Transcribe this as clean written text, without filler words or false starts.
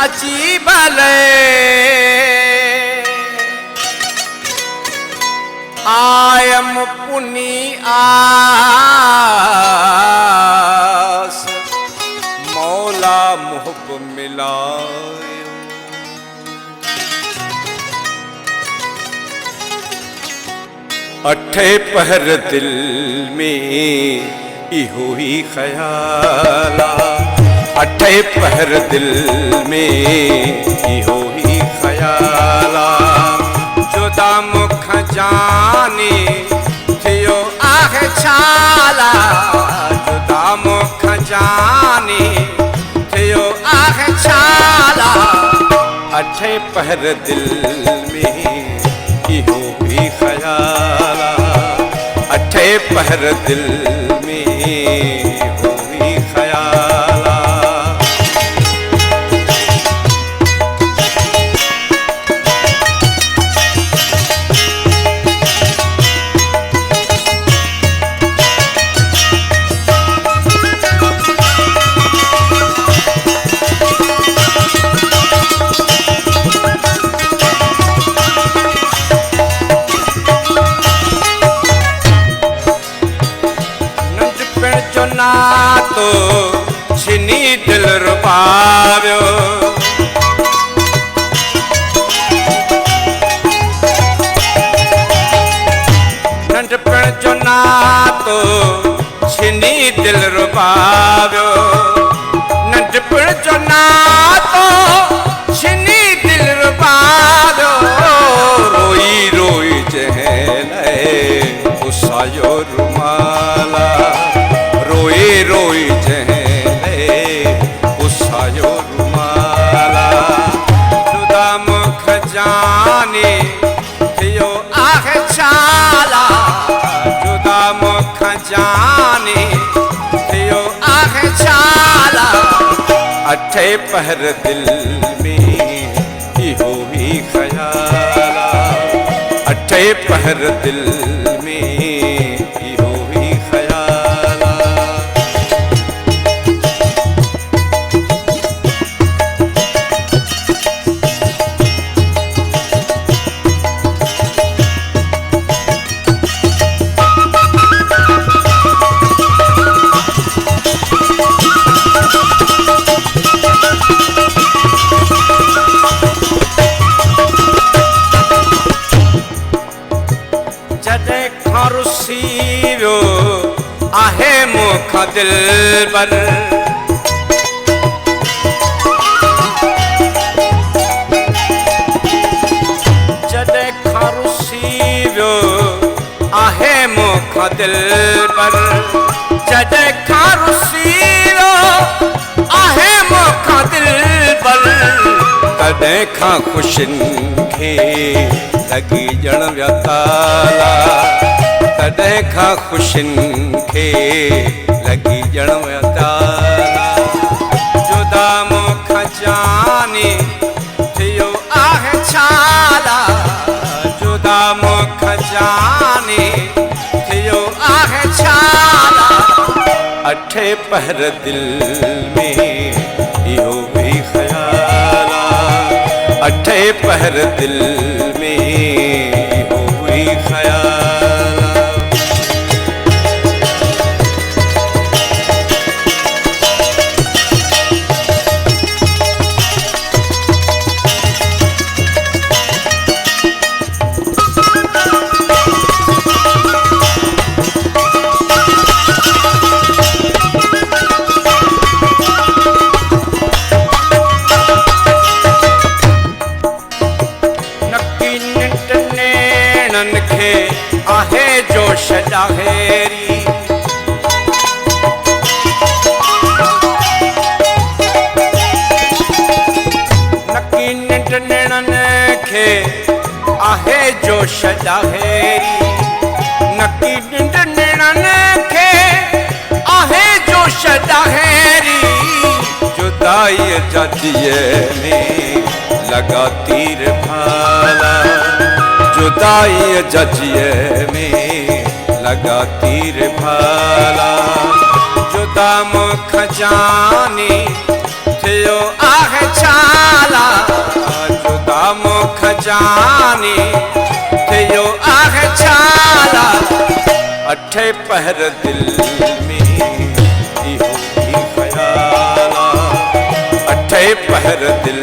अची भले आयम पुनी आस मौला मुहब मिलायो। अठे पहर दिल में इहो ही ख्याला, अठे पहर दिल में इहो ही ख्याला। जुदा मुख जानी थियो आहे छाला, जुदा मुख जानी थियो आहे छाला। अठे पहर दिल में इहो ही ख्याला, अठे पहर दिल में इहो ही ख्याला। ना तो छिनी दिल रुपाव्यो, नंढपण जो ना तो छिनी दिल रुपाव्यो, नंढपण जो ना तो छिनी दिल रुपाव्यो। रोई रोई जहले गुस्सायो रुमाला, रोई रोई जहले गुस्सायो रुमाला। जुदा मुख जानी थियो आहे छाला, जुदा मुख जानी थियो आहे छाला। अठे पहर दिल में इहो ही ख्याला, अठे पहर दिल में इहो ही ख्याला। जॾहिं खां रुसी वियो आहे मूंखां दिल पर, जॾहिं खां रुसी वियो आहे मूंखां दिल पर, जॾहिं खां रुसी वियो आहे मूंखां दिल पर। तॾहिं खां ख़ुशियुनि खे लॻी ॼण विया ताला, तॾहिं खां ख़ुशियुनि खे लॻी ॼण विया ताला। जुदा मुख जानी थियो आहे छाला, जुदा मुख जानी थियो आहे छाला। अठे पहर दिल में इहो ही ख्याला, अठे पहर दिल में इहो ही ख्याला। आहे जोश ॾाहेरी, नकी निंड नेणनि खे आहे जोश ॾाहेरी, नकी निंड नेणनि खे आहे जोश ॾाहेरी। जुदाई जातीअ में लॻा तीर भाला, जुदाई जजिए में लगा तीर भाला। जुदा मुख जानी थियो आहे छा जानी थियो आहे छाला अठे पहर दिल में इहो ई ख़याल अठे पहर दिल